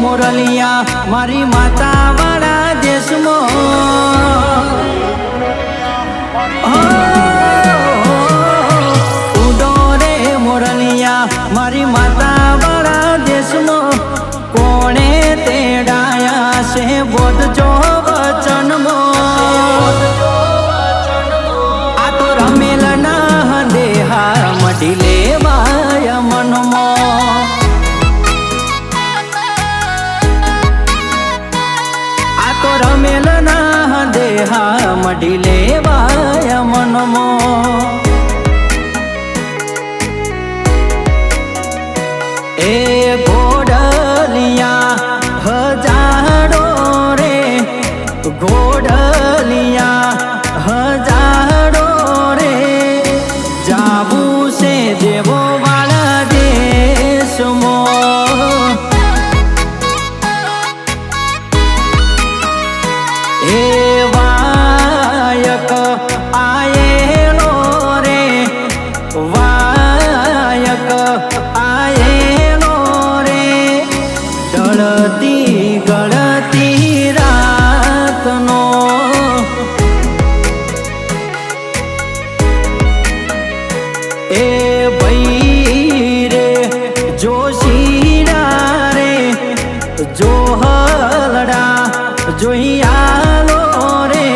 મોરલિયા મારી માતા વાળા દેશમાં ઉડો રે મોરલિયા મારી માતા વાળા દેશમાં કોણે તેડાયા છે બોધજો વચનમાં આ તો રમેલ ના દેહા મઢી લેવાય મનમાં આ તો રમેલ ના દેહા મઢી લેવાય મનમાં એ ઘોડલિયા હજારો રે ઘોડલિયા હજારો રે જાવું છે દેવો વાળા દેશમાં એ વાયક આયેલો રે વાયક આયેલો રે ઢળતી ગળતી રાતનો એ ભઈ રે જોશીડા રે જોહલડા જોઈ આલો રે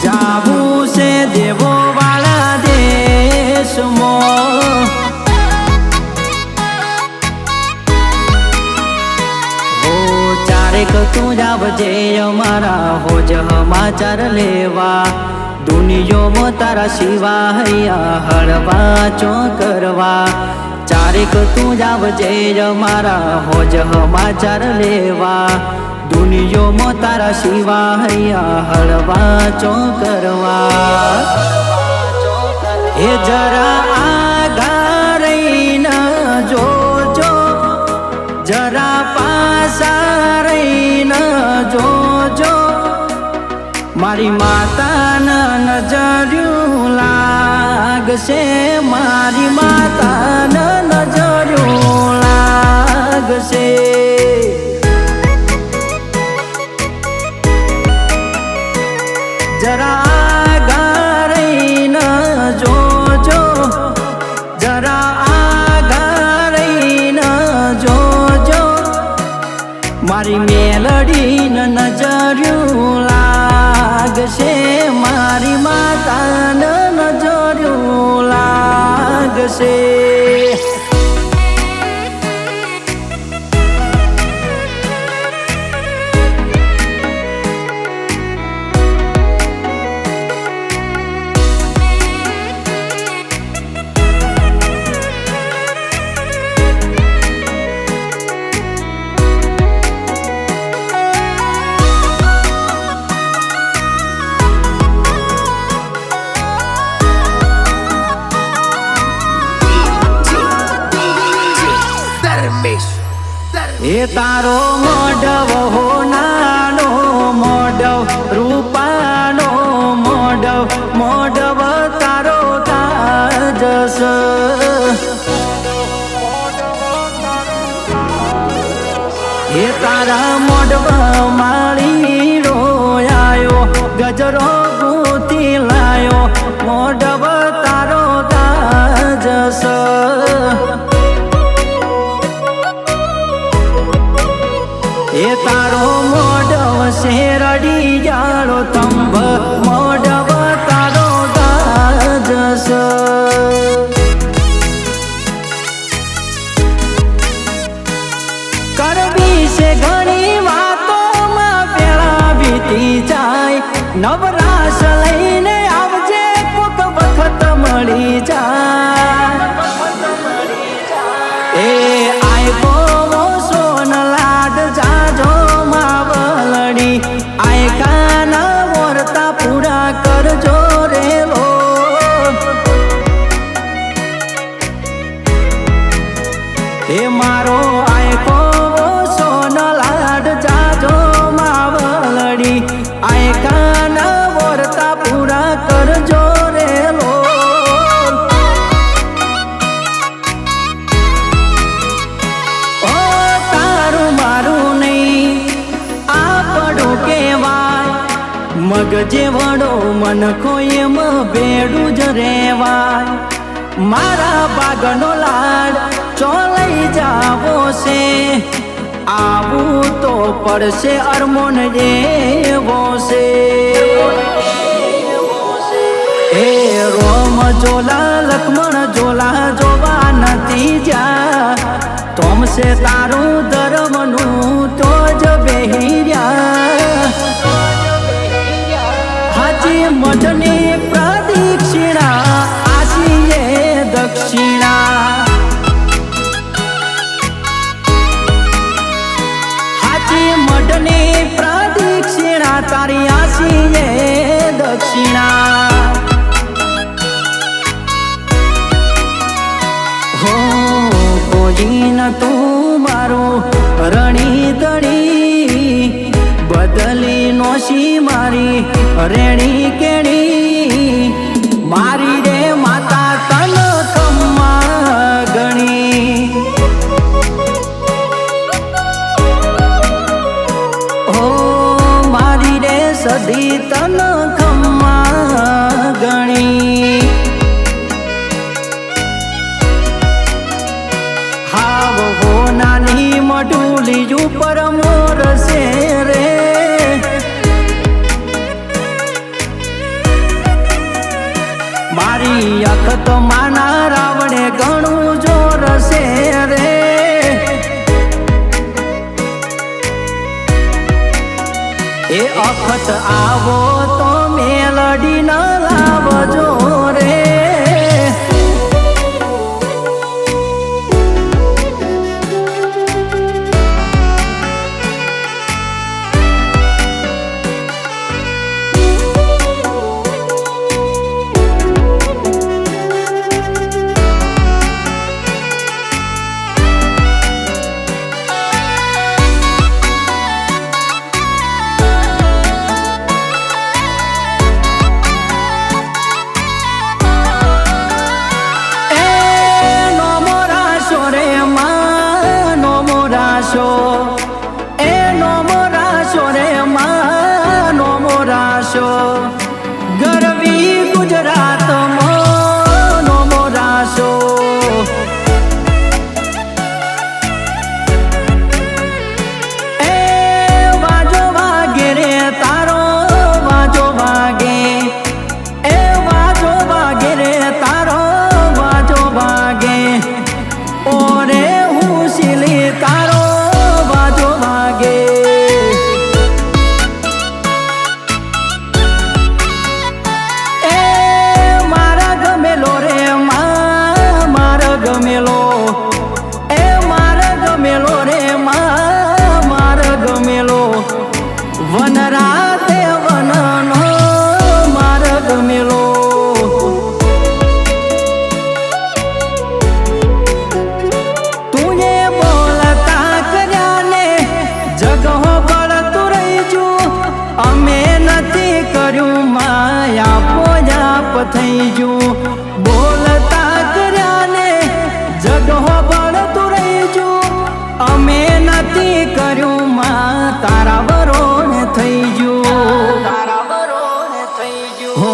જાવું છે દેવો વાળા દેશમાં હો ચારેક તું જાવજે અમારા હોજ સમાચાર લેવા દુનિયામાં તારા સિવાય હળવા ચો કરવા ચારેક તું જાવજે અમારા હોજ સમાચાર લેવા દુનિયામાં તારા સિવાય હળવા ચો કરવા એ જરા આગા રહીને જોજો જરા પાસા રહીને જોજો મારી માતાના નજર્યું લાગશે મારી માતાના નજર્યું લાગશે જરા આગા રહીને જોજો જરા આગા રહીને જોજો મારી મેલડીને નજર્યું લાગશે મારી માતાને નજર્યું લાગશે એ તારો મોઢવ હો નાનો મોઢવ રૂપાનો મોઢવ મોઢવ તારો ગાજસ એ તારા મોઢવ માળી રોયાયો ગજરો ગૂંથી લાયો મોઢવ તારો ગાજસ એ તારો મોઢવ શેરડી જાળો તંબ મોઢવ તારો ગાજસ કરવી છે ઘણી વાતોમાં પેલા વીતી જાય નવરાશ લઈને આવજે કોક વખત મળી જાય એ આયકો કરજો રેલો હે મારો આયકો સોનલાડ જાજો માવલડી આયકાના વર્તા પૂરા કરજો રેલો ઓ તારું મારું મગજે વડો મનખો એમ ભેડું જ રેવાય મારા બાગનો લાડ ચોલઈ જાવો છે આવું તો પડશે અરમોન એવો છે એ રોમ જોલા લક્ષ્મણ જોલા જોવા નથી જા તોમસે તારું ધર્મનું તો જ બેહી રહ્યા હાજી મઢની પ્રદક્ષિણા આશીએ દક્ષિણા હાજી મઢની પ્રદક્ષિણા તારી આશીએ દક્ષિણા ન તું મારું રણી દણી બદલી નોશી મારી રેણી કેણી મારી રે માતા તન કમ્મા ગણી હો મારી રે સદી તન કમ્મા ગણી નાની મઢુલી ઉપર મોર છે રે મારી અખત માના રાવણે ઘણું જોર છે રે એ અખત આવો તો મેલડી ન લાવજો રે ગરવી ગુજરાતમાં નો મોરાશો એ વાજો વાગે રે તારો વાજો વાગે એ વાજો વાગે રે તારો વાજો વાગે ઓરે હું શીલી તારો વાજો વાગે વનરાતે વનનો માર્ગ મેલો તુએ બોલતા કર્યાને જગહો બળતું રહીજુ અમે નથી કર્યું માયા પોજાપ થઈ જુ બોલતા કર્યાને જગહો બળતું રહીજુ અમે નથી કર્યું માં તારા વરોણ થઈ જુ હો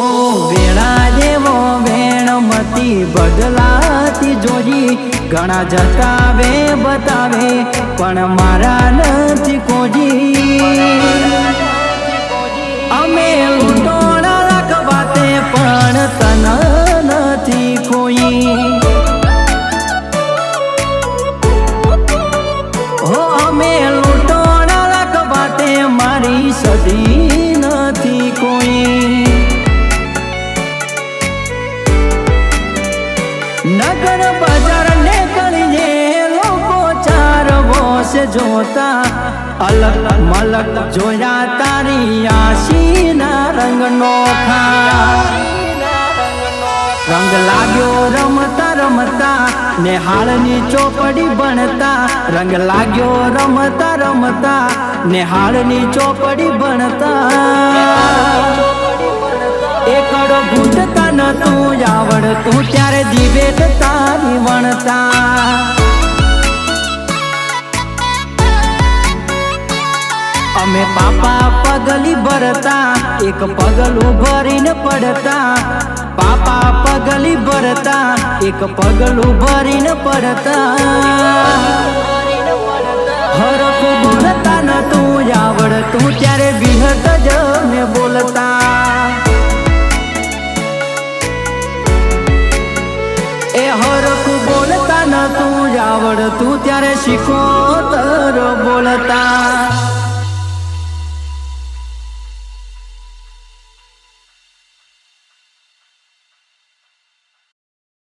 વેળા જેવો વેણમતી બદલાતી જોજી ઘણા જતાવે બતાવે પણ મારા નથી કોજી અમે લૂંટોણા લખવાતે પણ તન નથી કોઈ હો અમે લૂંટોણા લખવાતે મારી સદી નથી કોઈ નગર બજાર ને કરીએ લોકો ચાર વોસ જોતા અલગ મલક જોયા તારી આશીના રંગનો ખા રંગ લાગ્યો રમતા રમતા નેહાળની ચોપડી ભણતા રંગ લાગ્યો રમતા રમતા નેહાળની ચોપડી ભણતા એકડ ભૂતતા ન તું આવડતું ત્યારે દિવેટ તારી વણતા અમે પાપા પગલી ભરતા એક પગલું ભરીને પડતા પાપા પગલી ભરતા એક પગલું ભરીને પડતા હરખું બોલતા ન તું આવડતું ત્યારે વિહત જ ને બોલતા એ હરખું બોલતા ન તું આવડતું ત્યારે શીખો